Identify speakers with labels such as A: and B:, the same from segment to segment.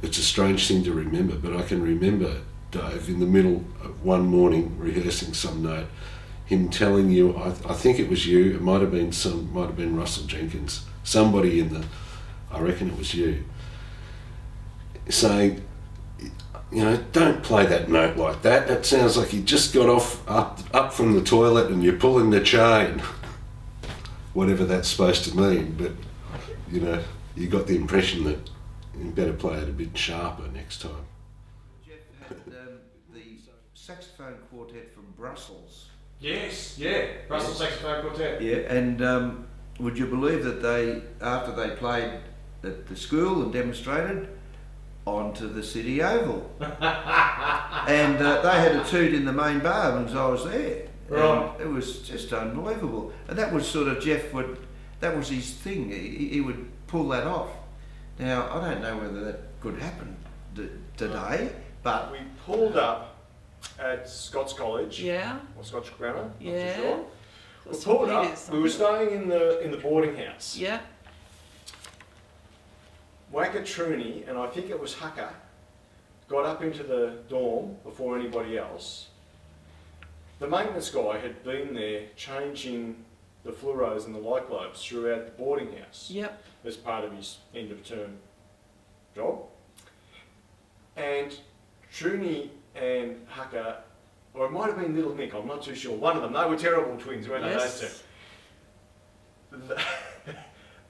A: it's a strange thing to remember, but I can remember, Dave, in the middle of one morning rehearsing some note, him telling you, I think it was you, it might have been Russell Jenkins, somebody I reckon it was you, saying, don't play that note like that. That sounds like you just got up from the toilet and you're pulling the chain. Whatever that's supposed to mean, but you got the impression that you better play it a bit sharper next time.
B: Jeff had the saxophone quartet from Brussels.
C: Yes, yeah, Brussels Saxophone Quartet.
B: Yeah, and would you believe that after they played at the school and demonstrated, onto the City Oval. And they had a toot in the main bar as I was there.
C: Right.
B: And it was just unbelievable. And that was sort of that was his thing. He would pull that off. Now, I don't know whether that could happen today, but...
C: We pulled up at Scots College.
D: Yeah.
C: Or Scotch Grammar,
D: Yeah.
C: not too sure. We
D: St.
C: pulled up,
D: Peter's,
C: we were staying in the boarding house.
D: Yeah.
C: Wakatruni, and I think it was Hucker, got up into the dorm before anybody else. The maintenance guy had been there changing the fluoros and the light globes throughout the boarding house.
D: Yep.
C: As part of his end of term job. And Truni and Hucker, or it might have been Little Nick, I'm not too sure, one of them, they were terrible twins, weren't they,
D: Yes.
C: those two?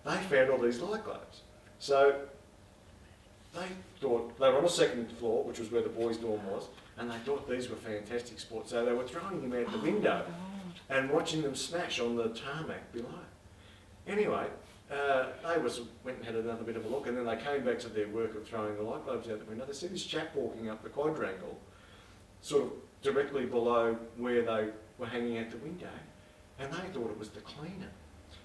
C: They found all these light globes. So they thought, they were on the second floor, which was where the boys' dorm was, and they thought these were fantastic spots. So they were throwing them out the window and watching them smash on the tarmac below. Anyway, they went and had another bit of a look, and then they came back to their work of throwing the light globes out the window. They see this chap walking up the quadrangle, sort of directly below where they were hanging out the window, and they thought it was the cleaner.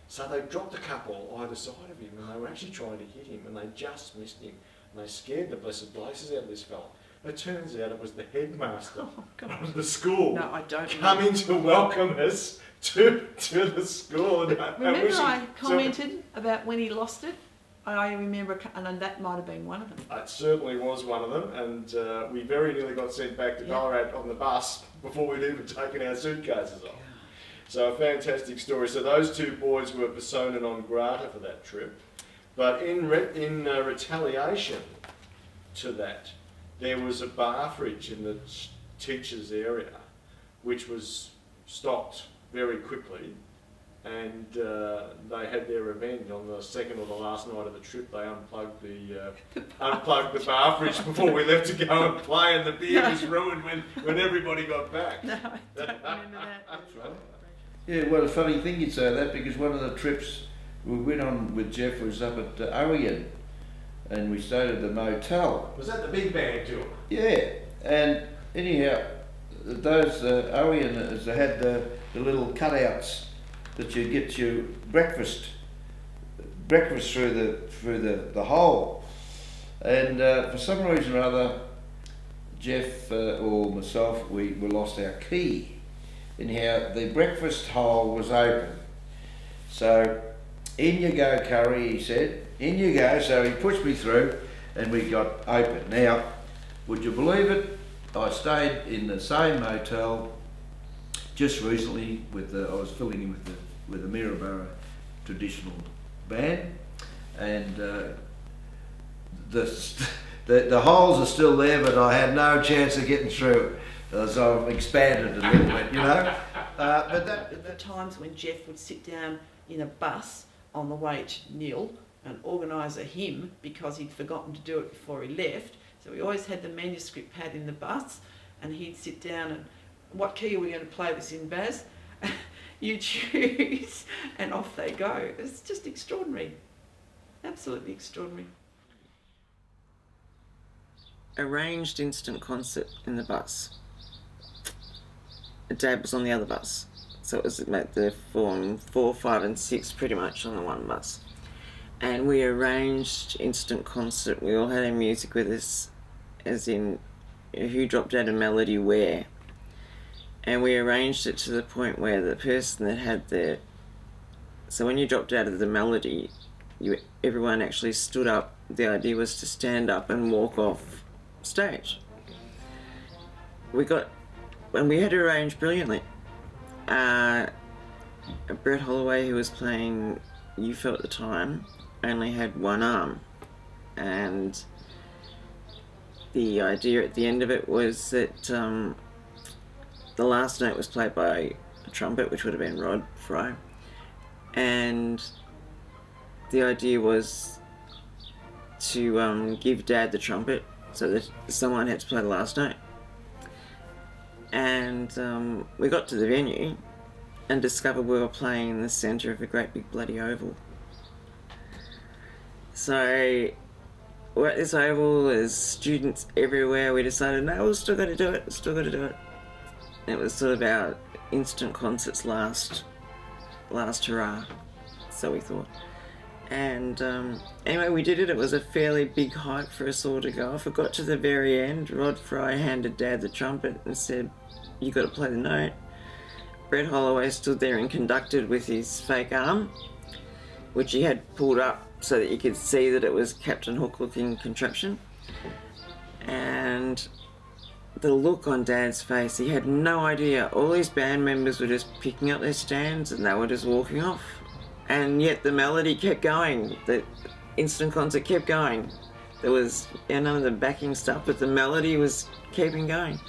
C: So they dropped a couple either side of him, and they were actually trying to hit him, and they just missed him. And they scared the blessed blazes out of this fella. It turns out it was the headmaster of the school
D: No, I don't
C: coming to welcome us to the school.
D: Remember I commented about when he lost it? I remember, and that might have been one of them.
C: It certainly was one of them, and we very nearly got sent back to Ballarat on the bus before we'd even taken our suitcases off. So a fantastic story. So those two boys were persona non grata for that trip. But in retaliation to that, there was a bar fridge in the teachers' area, which was stocked very quickly, and they had their revenge on the second or the last night of the trip. They unplugged the bar fridge before we left to go and play, and the beer was ruined when everybody got back.
D: No, I don't remember that.
B: That's right. Yeah, well, a funny thing you'd say that, because one of the trips we went on with Jeff was up at Owen, and we stayed at the motel.
C: Was that the big band tour?
B: Yeah, and anyhow, those Owen, they had the little cutouts that you get your breakfast through the hole, and for some reason or other, Jeff or myself, we lost our key. Anyhow, the breakfast hole was open, so in you go, Curry, he said, in you go. So he pushed me through and we got open. Now, would you believe it, I stayed in the same motel just recently I was filling in with the Maryborough traditional band, and the holes are still there, but I had no chance of getting through it. So I've expanded a little bit, But
D: The times when Jeff would sit down in a bus on the way to Nil and organise a hymn because he'd forgotten to do it before he left. So we always had the manuscript pad in the bus, and he'd sit down and, what key are we going to play this in, Baz? You choose, and off they go. It's just extraordinary. Absolutely extraordinary.
E: Arranged instant concert in the bus. Dad was on the other bus, so it was the 4, 5 and 6 pretty much on the one bus, and we arranged instant concert. We all had our music with us, as in who dropped out a melody where, and we arranged it to the point where the person that had so when you dropped out of the melody, everyone actually stood up. The idea was to stand up and walk off stage. We had arranged brilliantly. Brett Holloway, who was playing UFO at the time, only had one arm, and the idea at the end of it was that the last note was played by a trumpet, which would have been Rod Fry, and the idea was to give Dad the trumpet so that someone had to play the last note. And we got to the venue and discovered we were playing in the centre of a great big bloody oval. So we're at this oval, there's students everywhere. We decided, no, we've still got to do it, And it was sort of our instant concert's last hurrah, so we thought. And anyway, we did it. It was a fairly big hike for us all to go off. It got to the very end. Rod Fry handed Dad the trumpet and said, "You got to play the note." Brett Holloway stood there and conducted with his fake arm, which he had pulled up so that you could see that it was Captain Hook looking contraption. And the look on Dad's face, he had no idea. All these band members were just picking up their stands and they were just walking off. And yet the melody kept going. The instant concert kept going. There was none of the backing stuff, but the melody was keeping going.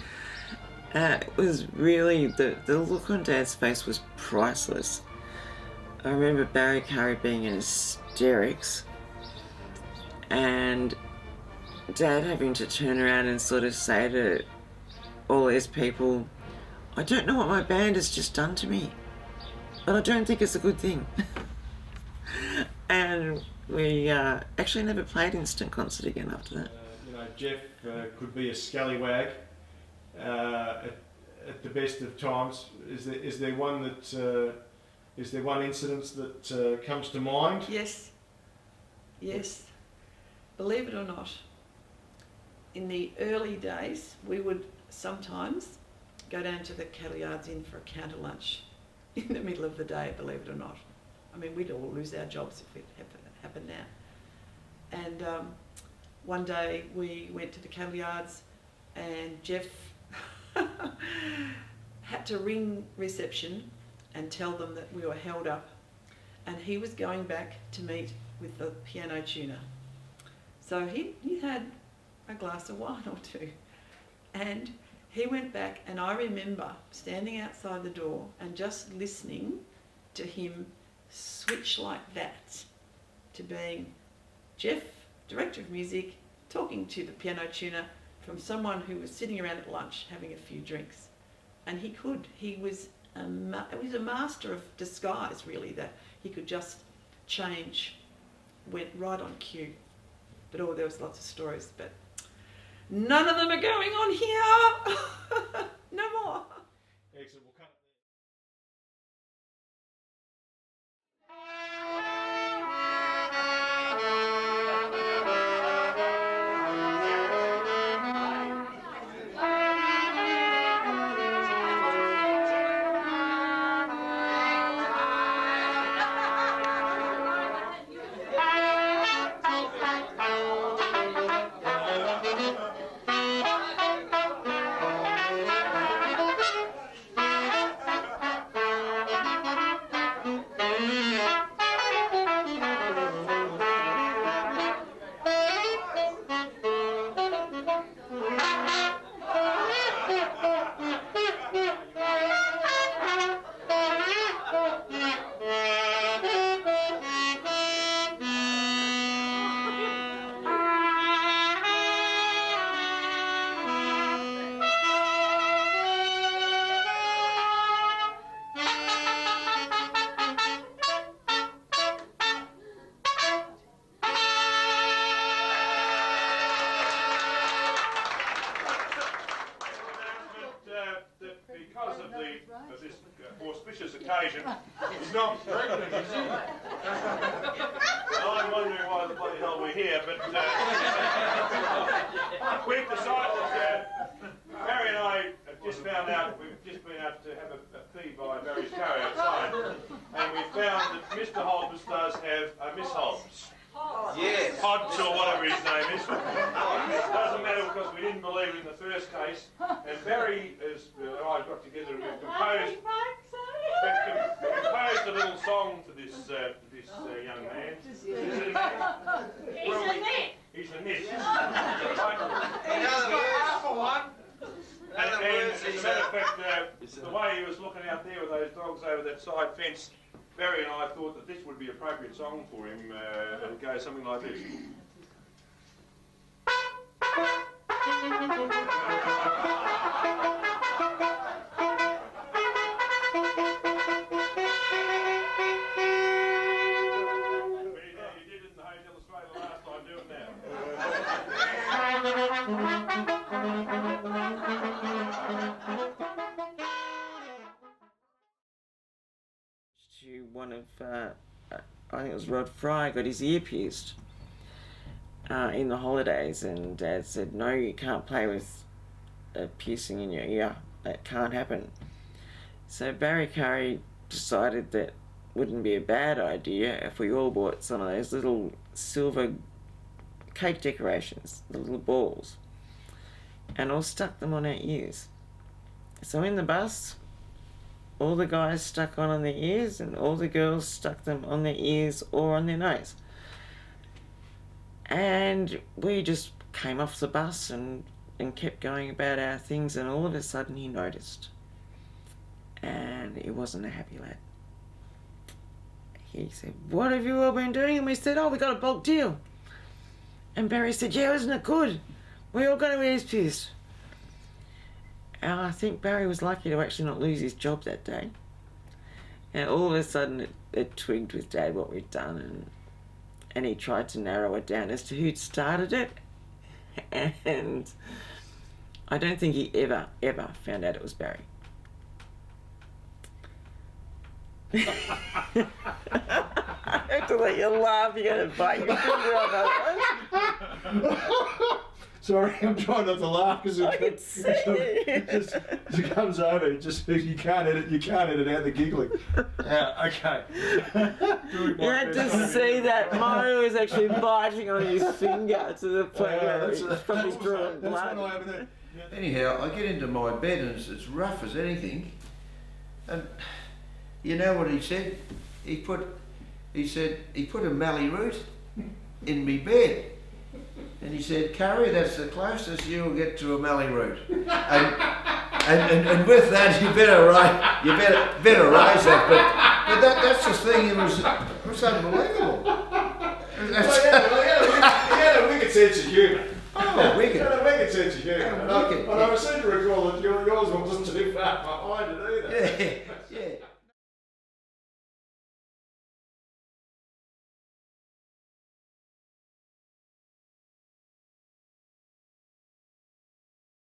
E: It was really, the look on Dad's face was priceless. I remember Barry Curry being in hysterics and Dad having to turn around and sort of say to all these people, "I don't know what my band has just done to me, but I don't think it's a good thing." And we actually never played instant concert again after that.
C: Jeff could be a scallywag at the best of times. Is there one incident that comes to mind?
D: Yes. Believe it or not, in the early days, we would sometimes go down to the cattle yards in for a counter lunch in the middle of the day, believe it or not. I mean, we'd all lose our jobs if it happened now. And one day we went to the cattle yards and Jeff had to ring reception and tell them that we were held up, and he was going back to meet with the piano tuner. So he had a glass of wine or two, and he went back, and I remember standing outside the door and just listening to him switch like that to being Jeff, director of music, talking to the piano tuner from someone who was sitting around at lunch having a few drinks. And he was a master of disguise, really, that he could just change, went right on cue. But there was lots of stories, but none of them are going on here. No more.
C: Excellent. We'll cut it auspicious occasion. He's not pregnant, is he? I'm wondering why the bloody hell we're here, but we've decided that Barry and I have just found out, we've just been able to have a fee by various carry outside, and we found that Mr. Holbus does
F: have a Miss Hobbs.
B: Yes.
F: Hodge or whatever his name is. It doesn't matter because we didn't believe in the first case. And Barry is, I got together and we composed a little song to this young man. He's a net. And as a matter of fact, the way he was looking out there with those dogs over that side fence, Barry and I thought that this would be an appropriate song for him. It would go something like this. You did it in the Hotel Australia last time, do it
E: To one of, I think it was Rod Fry, got his ear pierced in the holidays, and Dad said, no, you can't play with a piercing in your ear, that can't happen. So Barry Curry decided that wouldn't be a bad idea if we all bought some of those little silver cake decorations, the little balls, and all stuck them on our ears. So in the bus, all the guys stuck one on their ears and all the girls stuck them on their ears or on their nose. And we just came off the bus and kept going about our things, and all of a sudden he noticed. And he wasn't a happy lad. He said, what have you all been doing? And we said, oh, we got a bulk deal. And Barry said, yeah, isn't it good? We all got our ears pierced. And I think Barry was lucky to actually not lose his job that day. And all of a sudden it twigged with Dad what we'd done, and he tried to narrow it down as to who'd started it. And I don't think he ever found out it was Barry. I have to let you laugh, you're going to bite your finger off.
C: Sorry, I'm trying not to laugh because
E: I can see
C: it comes over. You can't edit out the giggling. Yeah, okay.
E: You had to see that Mo was actually biting on his finger to the point where he's probably drawing blood.
B: Anyhow, I get into my bed and it's rough as anything. And you know what he said? He put a mallee root in me bed. And he said, Curry, that's the closest you'll get to a mallee root. And with that, you better raise that. But that's the thing. It was unbelievable.
C: He had a wicked sense of humour.
B: Oh, wicked.
C: He had a wicked sense of humour.
B: Yeah, wicked.
C: And I seem to recall that yours wasn't too far behind it either.
B: Yeah.